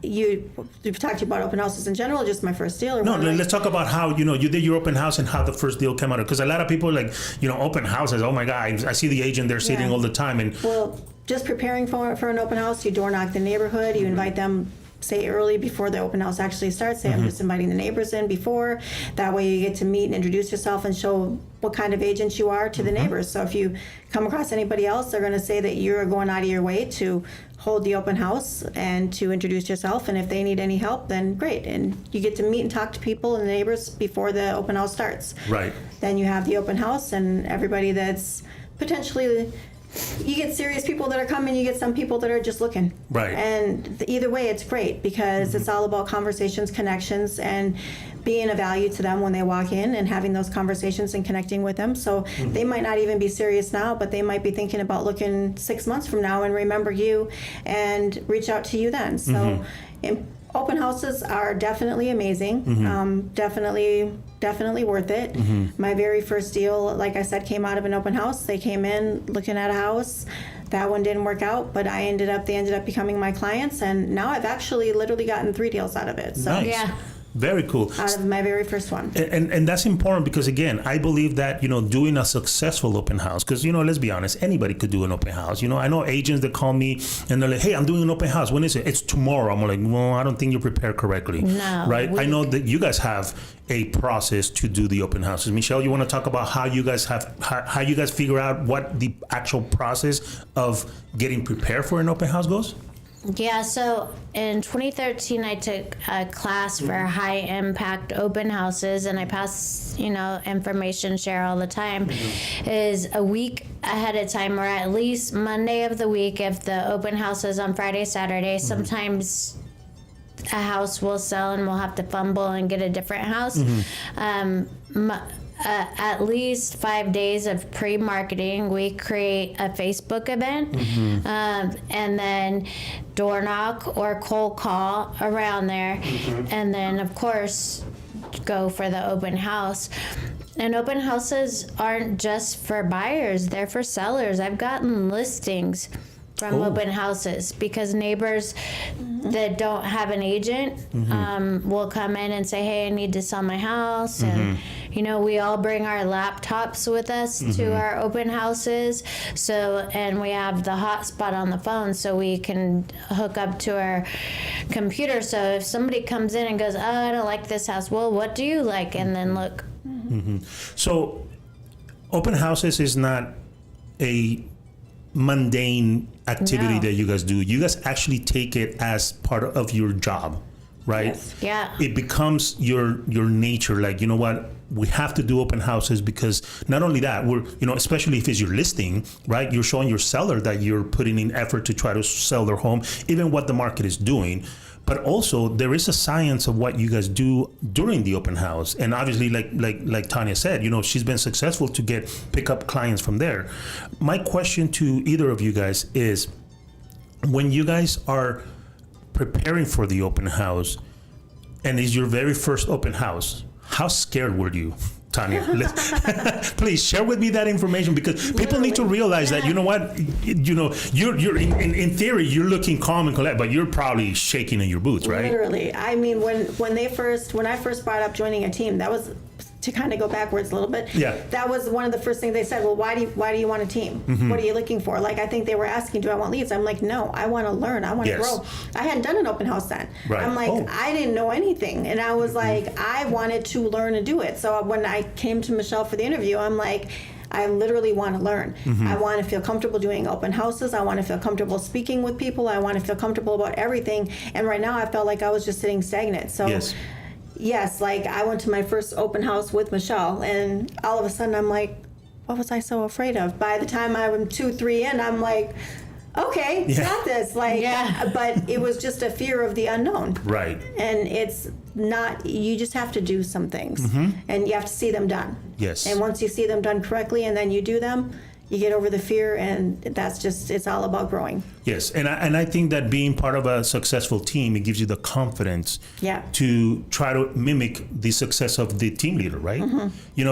you've talked about open houses in general, just my first deal? Or No, let's talk about how, you know, you did your open house and how the first deal came out. Because a lot of people are like, you know, open houses, oh my God, I see the agent there sitting all the time. And well, just preparing for an open house, you door knock the neighborhood, you invite them say early before the open house actually starts. Say, I'm just inviting the neighbors in before. That way you get to meet and introduce yourself and show what kind of agent you are to the neighbors. So if you come across anybody else, they're going to say that you're going out of your way to hold the open house and to introduce yourself. And if they need any help, then great. And you get to meet and talk to people and the neighbors before the open house starts. Right. Then you have the open house and everybody that's potentially, you get serious people that are coming, you get some people that are just looking. Right. And either way, it's great because it's all about conversations, connections, and being a value to them when they walk in and having those conversations and connecting with them. So they might not even be serious now, but they might be thinking about looking 6 months from now and remember you and reach out to you then. So open houses are definitely amazing. Definitely worth it. My very first deal, like I said, came out of an open house. They came in looking at a house. That one didn't work out, but they ended up becoming my clients, and now I've actually literally gotten 3 deals out of it. So Nice. Yeah. Very cool. out of my very first one. And that's important because, again, I believe that, doing a successful open house, because, let's be honest, anybody could do an open house. I know agents that call me and they're like, hey, I'm doing an open house. When is it? It's tomorrow. I'm like, well, I don't think you're prepared correctly. No. Right? I know that you guys have a process to do the open houses. Michelle, you want to talk about how you guys figure out what the actual process of getting prepared for an open house goes? Yeah, so in 2013, I took a class for high impact open houses, and I pass, information share all the time, is a week ahead of time, or at least Monday of the week if the open house is on Friday, Saturday. Sometimes a house will sell and we'll have to fumble and get a different house. At least 5 days of pre-marketing, we create a Facebook event, and then door knock or cold call around there, and then of course go for the open house. And open houses aren't just for buyers, they're for sellers. I've gotten listings from open houses because neighbors that don't have an agent will come in and say, hey, I need to sell my house. And, we all bring our laptops with us to our open houses. So, and we have the hotspot on the phone so we can hook up to our computer. So if somebody comes in and goes, oh, I don't like this house. Well, what do you like? And then look. So open houses is not a mundane activity that you guys do. You guys actually take it as part of your job, right? Yes. Yeah. It becomes your nature. Like, you know what? We have to do open houses because not only that, we're, especially if it's your listing, right? You're showing your seller that you're putting in effort to try to sell their home, even what the market is doing. But also there is a science of what you guys do during the open house. And obviously, like Tanya said, she's been successful to pick up clients from there. My question to either of you guys is, when you guys are preparing for the open house and it's your very first open house, how scared were you? Tanya, please share with me that information because people need to realize that, you know what, you're in theory, you're looking calm and collected, but you're probably shaking in your boots, right? Literally. I mean, when I first brought up joining a team, that was, to kind of go backwards a little bit. Yeah. That was one of the first things they said. Well, why do you want a team? What are you looking for? Like, I think they were asking, do I want leads? I'm like, no, I want to learn. I want to grow. I hadn't done an open house then. Right. I'm like, I didn't know anything. And I was like, I wanted to learn and do it. So when I came to Michelle for the interview, I'm like, I literally want to learn. I want to feel comfortable doing open houses. I want to feel comfortable speaking with people. I want to feel comfortable about everything. And right now I felt like I was just sitting stagnant. So yes, like I went to my first open house with Michelle, and all of a sudden I'm like, what was I so afraid of? By the time I'm 2-3 in, I'm like, okay, got this. Like, but it was just a fear of the unknown. Right. And it's not, you just have to do some things and you have to see them done. Yes. And once you see them done correctly and then you do them, you get over the fear, and that's just, it's all about growing. Yes, and I think that being part of a successful team, it gives you the confidence to try to mimic the success of the team leader, right?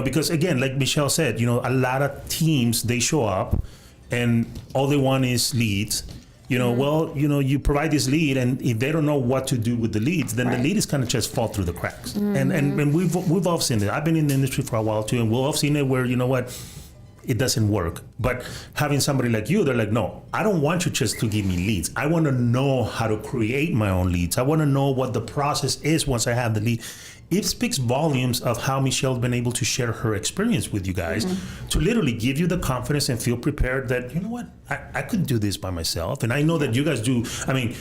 Because again, like Michelle said, a lot of teams, they show up and all they want is leads. You provide this lead, and if they don't know what to do with the leads, then the lead is kind of just fall through the cracks. And we've all seen it. I've been in the industry for a while too, and we've all seen it where, it doesn't work. But having somebody like you, they're like, no, I don't want you just to give me leads. I want to know how to create my own leads. I want to know what the process is once I have the lead. It speaks volumes of how Michelle's been able to share her experience with you guys, to literally give you the confidence and feel prepared that, you know what, I could do this by myself. And I know that you guys do. I mean,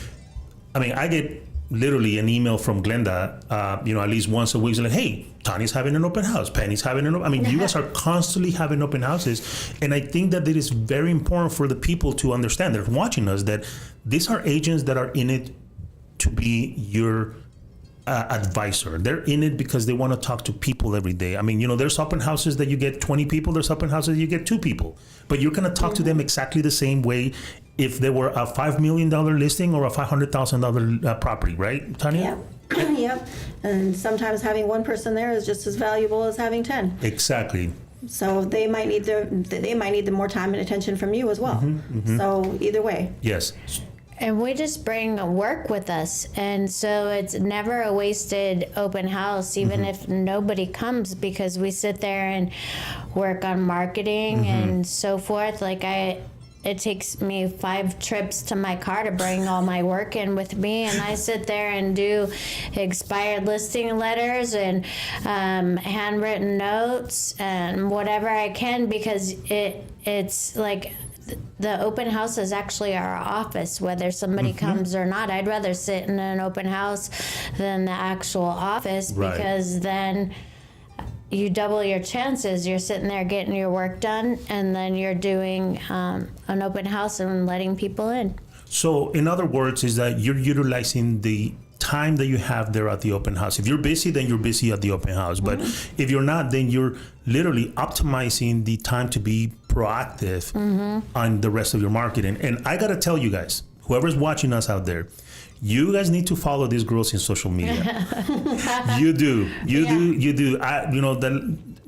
I get literally an email from Glenda, at least once a week. It's like, hey, Tania's having an open house. Penny's having an open. I mean, you guys are constantly having open houses. And I think that it is very important for the people to understand that are watching us, that these are agents that are in it to be your advisor. They're in it because they want to talk to people every day. I mean, there's open houses that you get 20 people. There's open houses that you get 2 people. But you're going to talk to them exactly the same way if they were a $5 million listing or a $500,000 property, right, Tania? Yeah. Yep. And sometimes having one person there is just as valuable as having 10. Exactly. So they might need the more time and attention from you as well. So either way. Yes. And we just bring work with us. And so it's never a wasted open house, even if nobody comes, because we sit there and work on marketing and so forth. Like it takes me 5 trips to my car to bring all my work in with me. And I sit there and do expired listing letters and handwritten notes and whatever I can, because it's like, the open house is actually our office, whether somebody comes or not. I'd rather sit in an open house than the actual office, because then you double your chances. You're sitting there getting your work done, and then you're doing an open house and letting people in. So in other words, is that you're utilizing the time that you have there at the open house. If you're busy, then you're busy at the open house. But if you're not, then you're literally optimizing the time to be proactive on the rest of your marketing. And I got to tell you guys, whoever's watching us out there, you guys need to follow these girls in social media. You do.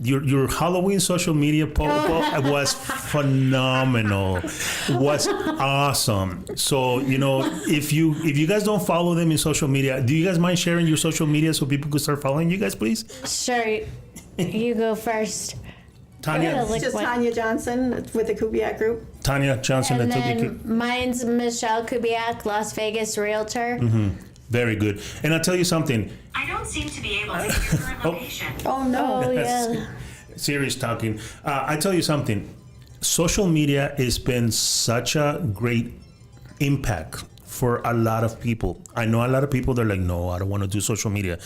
Your Halloween social media post was phenomenal. Was awesome. So, if you guys don't follow them in social media, do you guys mind sharing your social media so people could start following you guys, please? Sure. You go first. Tania. It's just Tania Johnson with the Kubiack Group. Tania Johnson. And then mine's Michelle Kubiack, Las Vegas Realtor. Very good. And I'll tell you something. I don't seem to be able to hear your location. Oh, no. Oh, yeah. Serious talking. I tell you something. Social media has been such a great impact for a lot of people. I know a lot of people, they're like, no, I don't want to do social media.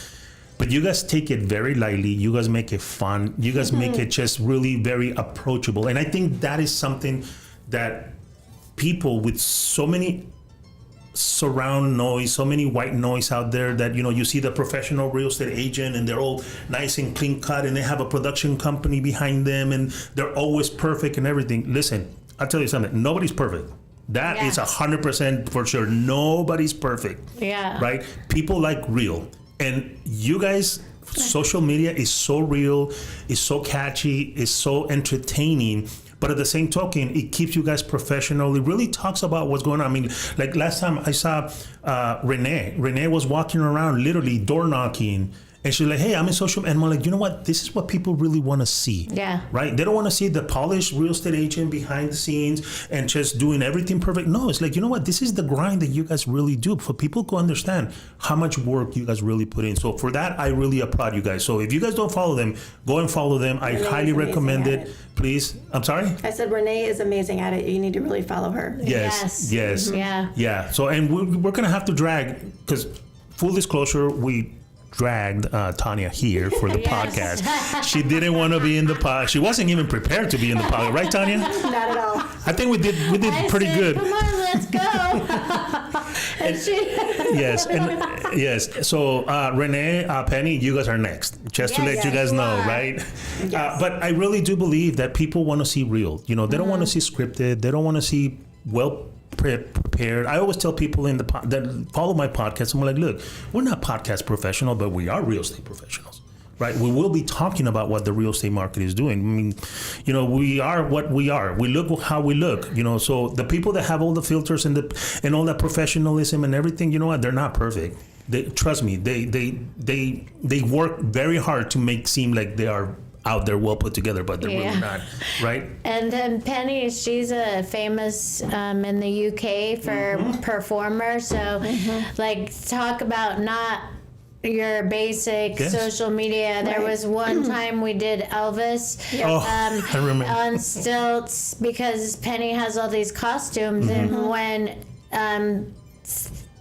But you guys take it very lightly. You guys make it fun. You guys make it just really very approachable. And I think that is something that people with so many surround noise, so many white noise out there, that you see the professional real estate agent and they're all nice and clean cut and they have a production company behind them and they're always perfect and everything. Listen, I'll tell you something. Nobody's perfect. That is 100% for sure. Nobody's perfect. Yeah. Right? People like real. And you guys, social media is so real, is so catchy, is so entertaining. But at the same token, it keeps you guys professional. It really talks about what's going on. I mean, like last time I saw Renee. Renee was walking around, literally door knocking. And she's like, hey, I'm in social media. And I'm like, you know what? This is what people really want to see. Yeah. Right? They don't want to see the polished real estate agent behind the scenes and just doing everything perfect. No, it's like, you know what? This is the grind that you guys really do, for people to understand how much work you guys really put in. So for that, I really applaud you guys. So if you guys don't follow them, go and follow them. I highly recommend it. Please. I'm sorry? I said Renee is amazing at it. You need to really follow her. Yes. Yeah. Yeah. So, and we're going to have to drag, because full disclosure, we dragged Tania here for the podcast. She didn't want to be in the pod. She wasn't even prepared to be in the podcast, right, Tania? Not at all. I think we did pretty good. Come on, let's go. Yes. So Renee, Penny, you guys are next. Just to let you guys know, right? Yes. But I really do believe that people want to see real. They don't want to see scripted. They don't want to see prepared. I always tell people that follow my podcast, I'm like, look, we're not podcast professional, but we are real estate professionals, right? We will be talking about what the real estate market is doing. I mean, we are what we are. We look how we look, so the people that have all the filters and all that professionalism and everything, you know what? They're not perfect. Trust me, they work very hard to make seem like they are out there well put together, but they're really not, right? And then Penny, she's a famous in the UK for performer. So, like, talk about not your basic social media. There was one time we did Elvis I remember. on stilts because Penny has all these costumes, and when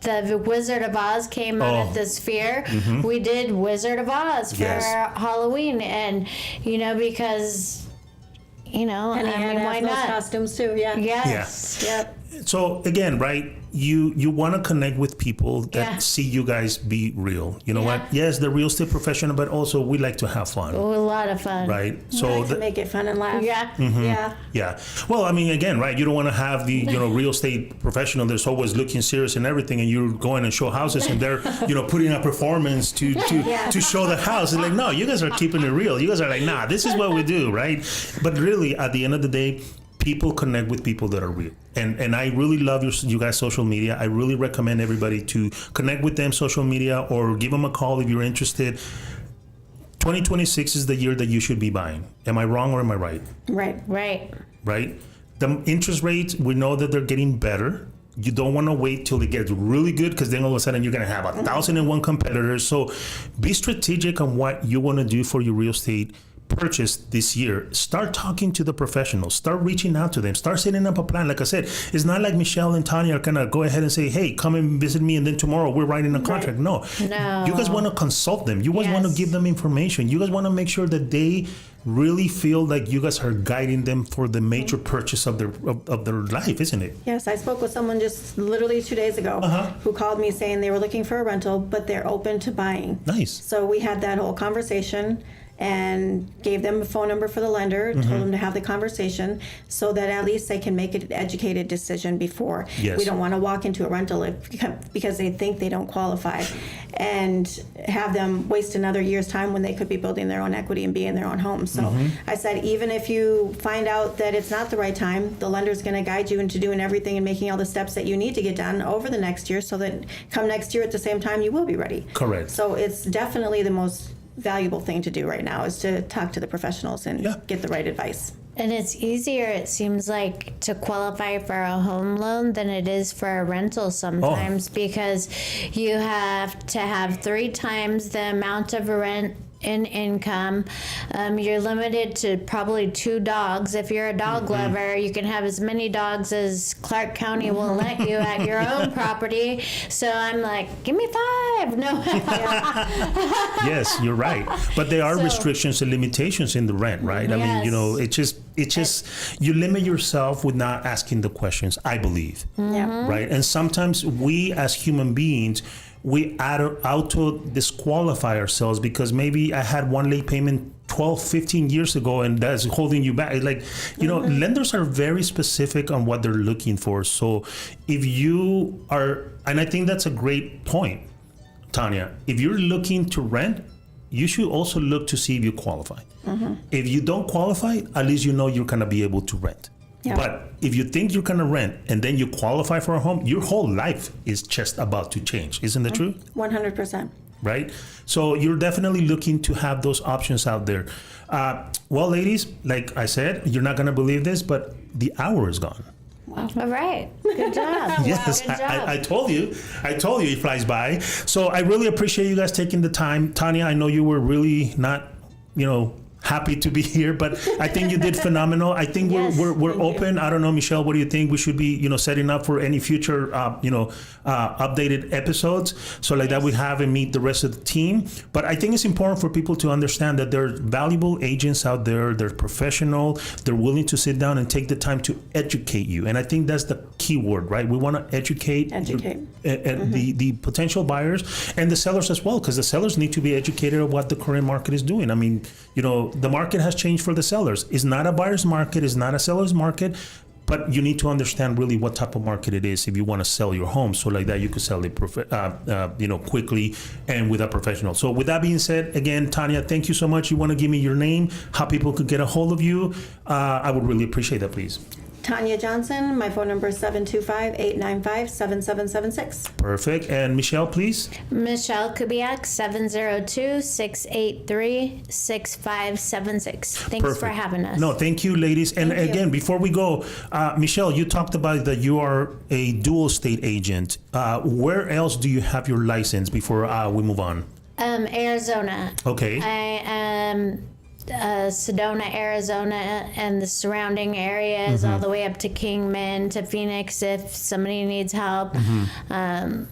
the Wizard of Oz came out of the Sphere, we did Wizard of Oz for Halloween, and because And why those not? costumes too, yeah. Yes. Yep. So again, right? You want to connect with people that see you guys be real. You know what? Yes, the real estate professional, but also we like to have fun. Oh, a lot of fun. Right. So like to make it fun and laugh. Yeah. Yeah. Yeah. Well, I mean, again, right? You don't want to have the real estate professional that's always looking serious and everything, and you're going and show houses, and they're putting a performance to show the house. It's like, no, you guys are keeping it real. You guys are like, nah, this is what we do, right? But really, at the end of the day, people connect with people that are real. And I really love you guys' social media. I really recommend everybody to connect with them social media or give them a call if you're interested. 2026 is the year that you should be buying. Am I wrong or am I right? Right? The interest rates, we know that they're getting better. You don't want to wait till it gets really good, because then all of a sudden you're going to have 1,001 competitors. So be strategic on what you want to do for your real estate purchase this year. Start talking to the professionals. Start reaching out to them. Start setting up a plan. Like I said, it's not like Michelle and Tanya are gonna go ahead and say, hey, come and visit me, and then tomorrow we're writing a contract. No. You guys want to consult them. You guys want to give them information. You guys want to make sure that they really feel like you guys are guiding them for the major purchase of their life, isn't it? Yes, I spoke with someone just literally 2 days ago who called me saying they were looking for a rental, but they're open to buying. Nice. So we had that whole conversation and gave them a phone number for the lender, told them to have the conversation so that at least they can make an educated decision before. Yes. We don't want to walk into a rental because they think they don't qualify and have them waste another year's time when they could be building their own equity and be in their own home. So I said, even if you find out that it's not the right time, the lender's going to guide you into doing everything and making all the steps that you need to get done over the next year, so that come next year at the same time you will be ready. Correct. So it's definitely the most valuable thing to do right now is to talk to the professionals and get the right advice. And it's easier, it seems like, to qualify for a home loan than it is for a rental sometimes, because you have to have 3 times the amount of rent in income. You're limited to probably 2 dogs. If you're a dog lover, you can have as many dogs as Clark County will let you at your own property. So I'm like, give me 5. No. Yes, you're right. But there are restrictions and limitations in the rent, right? I mean, it's just you limit yourself with not asking the questions, I believe. Right? And sometimes we as human beings, we auto disqualify ourselves because maybe I had one late payment 12, 15 years ago, and that's holding you back. Like, lenders are very specific on what they're looking for. So if you are, and I think that's a great point, Tanya, if you're looking to rent, you should also look to see if you qualify. If you don't qualify, at least you know you're going to be able to rent. Yeah. But if you think you're going to rent and then you qualify for a home, your whole life is just about to change. Isn't that true? 100%. Right? So you're definitely looking to have those options out there. Well, ladies, like I said, you're not going to believe this, but the hour is gone. Wow. All right. Good job. Yes, Good job. I told you it flies by. So I really appreciate you guys taking the time. Tanya, I know you were really not, happy to be here, but I think you did phenomenal. I think we're open. I don't know, Michelle, what do you think? We should be, setting up for any future, updated episodes. So like that we have and meet the rest of the team. But I think it's important for people to understand that there are valuable agents out there. They're professional. They're willing to sit down and take the time to educate you. And I think that's the key word, right? We want to educate. The potential buyers and the sellers as well, because the sellers need to be educated on what the current market is doing. I mean, the market has changed for the sellers. It's not a buyer's market. It's not a seller's market. But you need to understand really what type of market it is if you want to sell your home. So like that, you could sell it quickly and with a professional. So with that being said, again, Tanya, thank you so much. You want to give me your name, how people could get a hold of you? I would really appreciate that, please. Tanya Johnson. My phone number is 725-895-7776. Perfect. And Michelle, please. Michelle Kubiack, 702-683-6576. Thanks Perfect. for having us. No, thank you, ladies. And Thank you. again, before we go, Michelle, you talked about that you are a dual state agent. Where else do you have your license before we move on? Arizona. Okay. I am Sedona, Arizona, and the surrounding areas, all the way up to Kingman, to Phoenix if somebody needs help.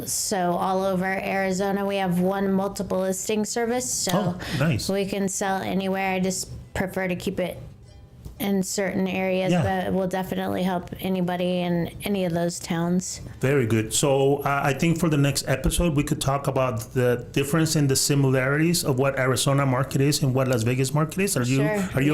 So all over Arizona, we have one multiple listing service, so nice. we can sell anywhere. I just prefer to keep it in certain areas, but we'll definitely help anybody in any of those towns. Very good. So I think for the next episode, we could talk about the difference and the similarities of what Arizona market is and what Las Vegas market is. Are you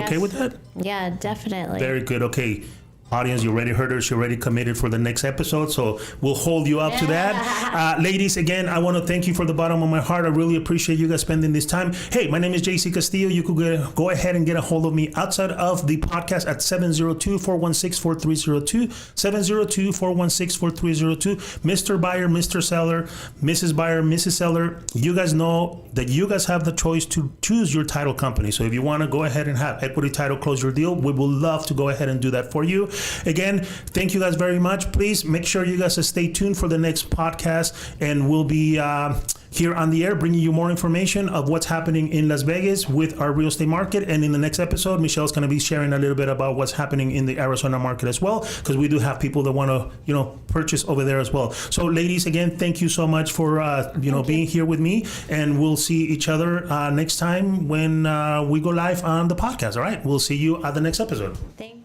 okay with that? Yeah, definitely. Very good. Okay. Audience, you already heard us. You're already committed for the next episode, so we'll hold you up to that. Ladies, again, I want to thank you from the bottom of my heart. I really appreciate you guys spending this time. Hey, my name is JC Castillo. You could go ahead and get a hold of me outside of the podcast at 702-416-4302, 702-416-4302. Mr. Buyer, Mr. Seller, Mrs. Buyer, Mrs. Seller, you guys know that you guys have the choice to choose your title company. So if you want to go ahead and have Equity Title close your deal, we would love to go ahead and do that for you. Again, thank you guys very much. Please make sure you guys stay tuned for the next podcast, and we'll be here on the air bringing you more information of what's happening in Las Vegas with our real estate market. And in the next episode, Michelle's going to be sharing a little bit about what's happening in the Arizona market as well, because we do have people that want to, purchase over there as well. So ladies, again, thank you so much for, being here with me, and we'll see each other next time when we go live on the podcast. All right. We'll see you at the next episode. Thank you.